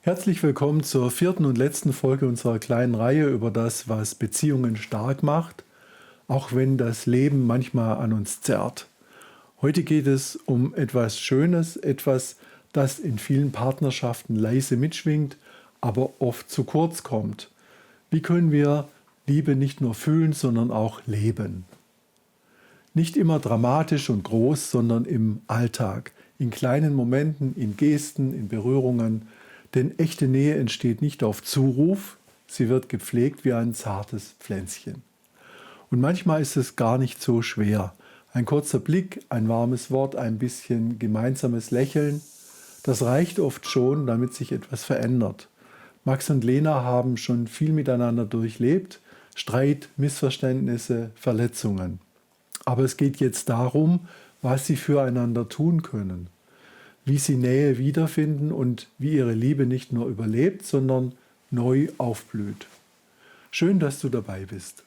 Herzlich willkommen zur vierten und letzten Folge unserer kleinen Reihe über das, was Beziehungen stark macht, auch wenn das Leben manchmal an uns zerrt. Heute geht es um etwas Schönes, etwas, das in vielen Partnerschaften leise mitschwingt, aber oft zu kurz kommt. Wie können wir Liebe nicht nur fühlen, sondern auch leben? Nicht immer dramatisch und groß, sondern im Alltag, in kleinen Momenten, in Gesten, in Berührungen. Denn echte Nähe entsteht nicht auf Zuruf, sie wird gepflegt wie ein zartes Pflänzchen. Und manchmal ist es gar nicht so schwer. Ein kurzer Blick, ein warmes Wort, ein bisschen gemeinsames Lächeln, das reicht oft schon, damit sich etwas verändert. Max und Lena haben schon viel miteinander durchlebt, Streit, Missverständnisse, Verletzungen. Aber es geht jetzt darum, was sie füreinander tun können, wie sie Nähe wiederfinden und wie ihre Liebe nicht nur überlebt, sondern neu aufblüht. Schön, dass du dabei bist.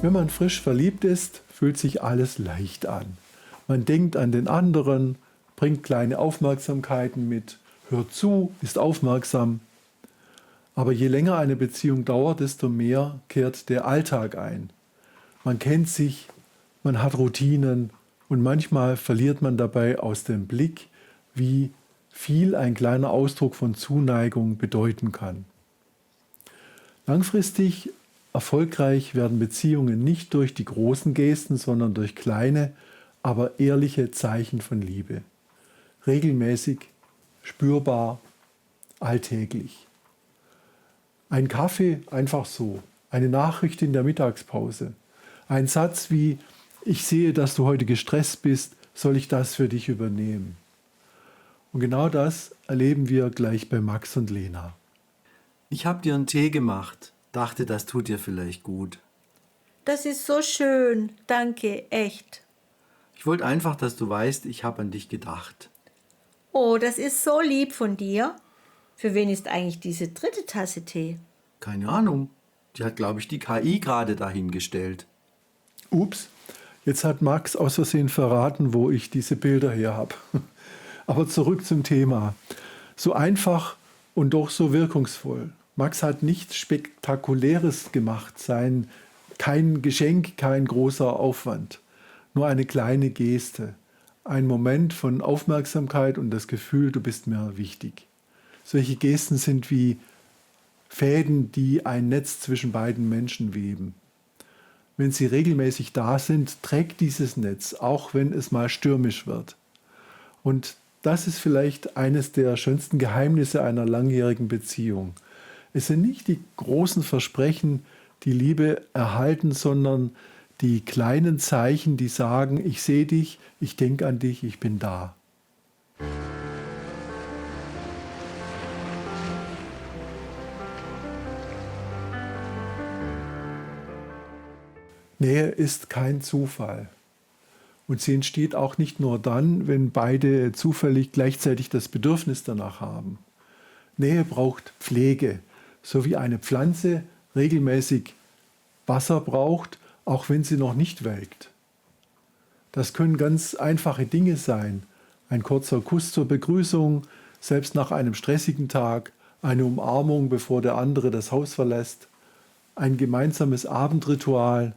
Wenn man frisch verliebt ist, fühlt sich alles leicht an. Man denkt an den anderen, bringt kleine Aufmerksamkeiten mit, hört zu, ist aufmerksam. Aber je länger eine Beziehung dauert, desto mehr kehrt der Alltag ein. Man kennt sich, man hat Routinen und manchmal verliert man dabei aus dem Blick, wie viel ein kleiner Ausdruck von Zuneigung bedeuten kann. Langfristig erfolgreich werden Beziehungen nicht durch die großen Gesten, sondern durch kleine, aber ehrliche Zeichen von Liebe. Regelmäßig, spürbar, alltäglich. Ein Kaffee einfach so, eine Nachricht in der Mittagspause, ein Satz wie „Ich sehe, dass du heute gestresst bist, soll ich das für dich übernehmen?" Und genau das erleben wir gleich bei Max und Lena. Ich habe dir einen Tee gemacht. Dachte, das tut dir vielleicht gut. Das ist so schön, danke, echt. Ich wollte einfach, dass du weißt, ich habe an dich gedacht. Oh, das ist so lieb von dir. Für wen ist eigentlich diese dritte Tasse Tee? Keine Ahnung. Die hat, glaube ich, die KI gerade dahingestellt. Ups, jetzt hat Max aus Versehen verraten, wo ich diese Bilder her habe. Aber zurück zum Thema. So einfach und doch so wirkungsvoll. Max hat nichts Spektakuläres gemacht, kein Geschenk, kein großer Aufwand. Nur eine kleine Geste, ein Moment von Aufmerksamkeit und das Gefühl, du bist mir wichtig. Solche Gesten sind wie Fäden, die ein Netz zwischen beiden Menschen weben. Wenn sie regelmäßig da sind, trägt dieses Netz, auch wenn es mal stürmisch wird. Und das ist vielleicht eines der schönsten Geheimnisse einer langjährigen Beziehung. Es sind nicht die großen Versprechen, die Liebe erhalten, sondern die kleinen Zeichen, die sagen, ich sehe dich, ich denke an dich, ich bin da. Nähe ist kein Zufall. Und sie entsteht auch nicht nur dann, wenn beide zufällig gleichzeitig das Bedürfnis danach haben. Nähe braucht Pflege, so wie eine Pflanze regelmäßig Wasser braucht, auch wenn sie noch nicht welkt. Das können ganz einfache Dinge sein. Ein kurzer Kuss zur Begrüßung, selbst nach einem stressigen Tag, eine Umarmung, bevor der andere das Haus verlässt, ein gemeinsames Abendritual,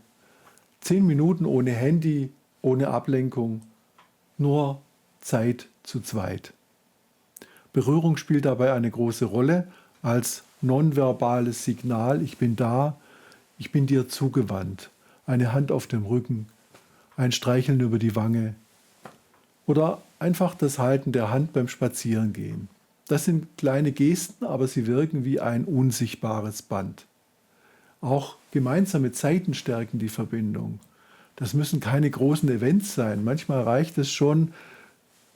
10 Minuten ohne Handy, ohne Ablenkung, nur Zeit zu zweit. Berührung spielt dabei eine große Rolle als nonverbales Signal, ich bin da, ich bin dir zugewandt. Eine Hand auf dem Rücken, ein Streicheln über die Wange oder einfach das Halten der Hand beim Spazierengehen. Das sind kleine Gesten, aber sie wirken wie ein unsichtbares Band. Auch gemeinsame Zeiten stärken die Verbindung. Das müssen keine großen Events sein. Manchmal reicht es schon,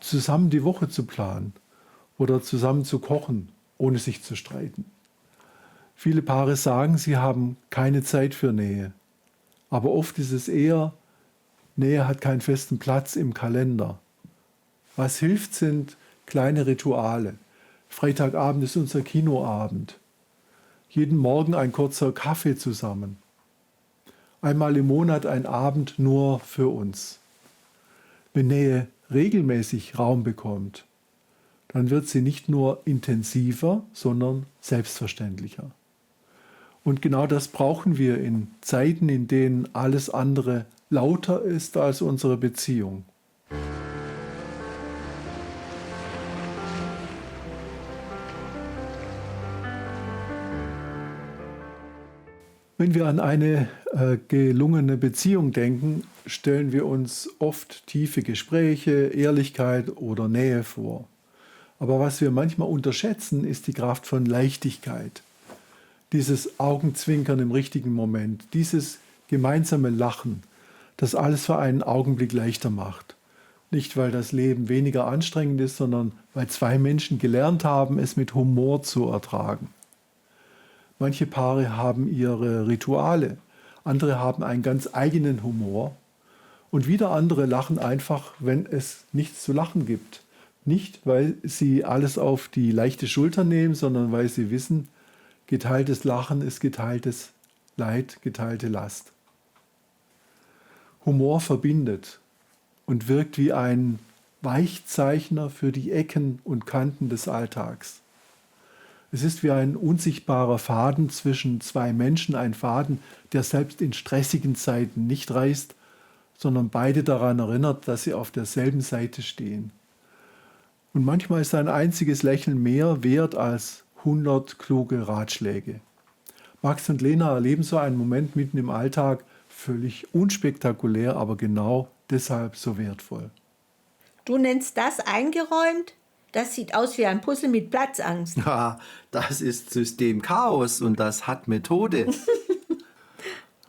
zusammen die Woche zu planen oder zusammen zu kochen, ohne sich zu streiten. Viele Paare sagen, sie haben keine Zeit für Nähe. Aber oft ist es eher, Nähe hat keinen festen Platz im Kalender. Was hilft, sind kleine Rituale. Freitagabend ist unser Kinoabend. Jeden Morgen ein kurzer Kaffee zusammen. Einmal im Monat ein Abend nur für uns. Wenn Nähe regelmäßig Raum bekommt, dann wird sie nicht nur intensiver, sondern selbstverständlicher. Und genau das brauchen wir in Zeiten, in denen alles andere lauter ist als unsere Beziehung. Wenn wir an eine gelungene Beziehung denken, stellen wir uns oft tiefe Gespräche, Ehrlichkeit oder Nähe vor. Aber was wir manchmal unterschätzen, ist die Kraft von Leichtigkeit. Dieses Augenzwinkern im richtigen Moment, dieses gemeinsame Lachen, das alles für einen Augenblick leichter macht. Nicht, weil das Leben weniger anstrengend ist, sondern weil zwei Menschen gelernt haben, es mit Humor zu ertragen. Manche Paare haben ihre Rituale, andere haben einen ganz eigenen Humor und wieder andere lachen einfach, wenn es nichts zu lachen gibt. Nicht, weil sie alles auf die leichte Schulter nehmen, sondern weil sie wissen, geteiltes Lachen ist geteiltes Leid, geteilte Last. Humor verbindet und wirkt wie ein Weichzeichner für die Ecken und Kanten des Alltags. Es ist wie ein unsichtbarer Faden zwischen zwei Menschen, ein Faden, der selbst in stressigen Zeiten nicht reißt, sondern beide daran erinnert, dass sie auf derselben Seite stehen. Und manchmal ist ein einziges Lächeln mehr wert als 100 kluge Ratschläge. Max und Lena erleben so einen Moment mitten im Alltag, völlig unspektakulär, aber genau deshalb so wertvoll. Du nennst das eingeräumt? Das sieht aus wie ein Puzzle mit Platzangst. Ja, das ist Systemchaos und das hat Methode.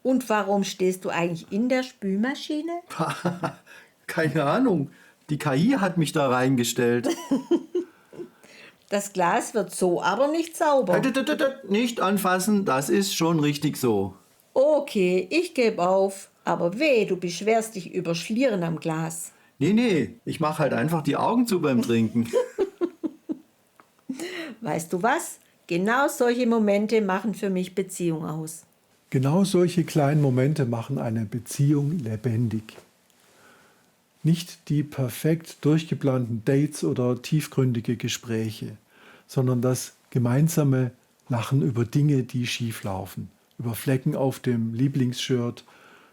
Und warum stehst du eigentlich in der Spülmaschine? Keine Ahnung. Die KI hat mich da reingestellt. Das Glas wird so aber nicht sauber. Nicht anfassen, das ist schon richtig so. Okay, ich gebe auf. Aber weh, du beschwerst dich über Schlieren am Glas. Nee, ich mache halt einfach die Augen zu beim Trinken. Weißt du was? Genau solche Momente machen für mich Beziehung aus. Genau solche kleinen Momente machen eine Beziehung lebendig. Nicht die perfekt durchgeplanten Dates oder tiefgründige Gespräche, sondern das gemeinsame Lachen über Dinge, die schief laufen, über Flecken auf dem Lieblingsshirt,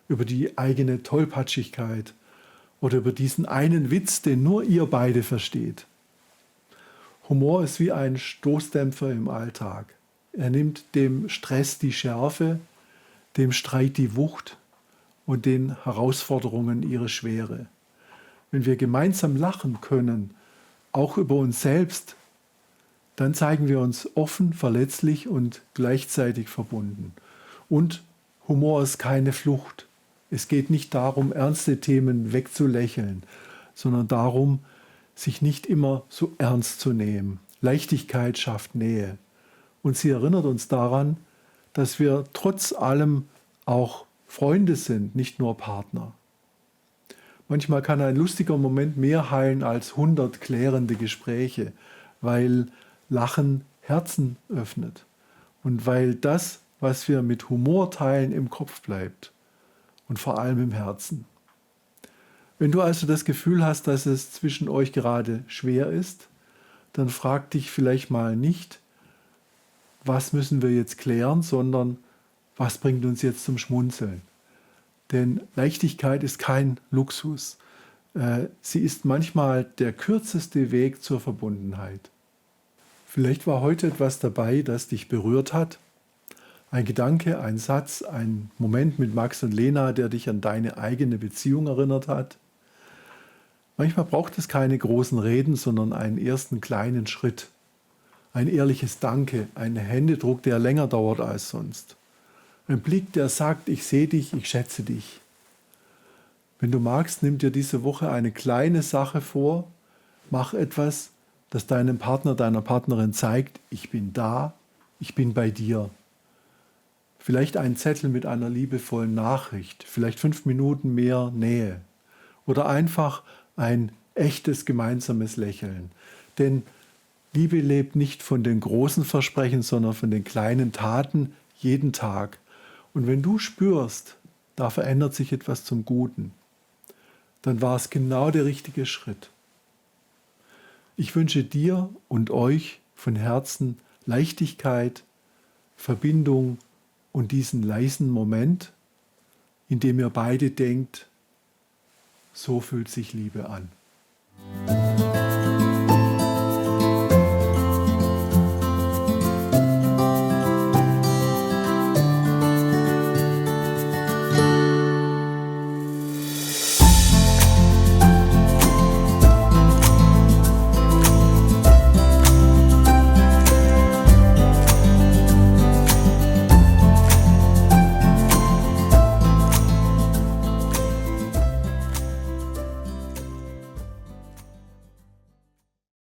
über die eigene Tollpatschigkeit oder über diesen einen Witz, den nur ihr beide versteht. Humor ist wie ein Stoßdämpfer im Alltag. Er nimmt dem Stress die Schärfe, dem Streit die Wucht und den Herausforderungen ihre Schwere. Wenn wir gemeinsam lachen können, auch über uns selbst, dann zeigen wir uns offen, verletzlich und gleichzeitig verbunden. Und Humor ist keine Flucht. Es geht nicht darum, ernste Themen wegzulächeln, sondern darum, sich nicht immer so ernst zu nehmen. Leichtigkeit schafft Nähe. Und sie erinnert uns daran, dass wir trotz allem auch Freunde sind, nicht nur Partner. Manchmal kann ein lustiger Moment mehr heilen als 100 klärende Gespräche, weil Lachen Herzen öffnet und weil das, was wir mit Humor teilen, im Kopf bleibt und vor allem im Herzen. Wenn du also das Gefühl hast, dass es zwischen euch gerade schwer ist, dann frag dich vielleicht mal nicht, was müssen wir jetzt klären, sondern was bringt uns jetzt zum Schmunzeln. Denn Leichtigkeit ist kein Luxus. Sie ist manchmal der kürzeste Weg zur Verbundenheit. Vielleicht war heute etwas dabei, das dich berührt hat. Ein Gedanke, ein Satz, ein Moment mit Max und Lena, der dich an deine eigene Beziehung erinnert hat. Manchmal braucht es keine großen Reden, sondern einen ersten kleinen Schritt. Ein ehrliches Danke, ein Händedruck, der länger dauert als sonst. Ein Blick, der sagt, ich sehe dich, ich schätze dich. Wenn du magst, nimm dir diese Woche eine kleine Sache vor, mach etwas, das deinem Partner, deiner Partnerin zeigt, ich bin da, ich bin bei dir. Vielleicht einen Zettel mit einer liebevollen Nachricht, vielleicht 5 Minuten mehr Nähe oder einfach ein echtes gemeinsames Lächeln. Denn Liebe lebt nicht von den großen Versprechen, sondern von den kleinen Taten jeden Tag. Und wenn du spürst, da verändert sich etwas zum Guten, dann war es genau der richtige Schritt. Ich wünsche dir und euch von Herzen Leichtigkeit, Verbindung und diesen leisen Moment, in dem ihr beide denkt, so fühlt sich Liebe an.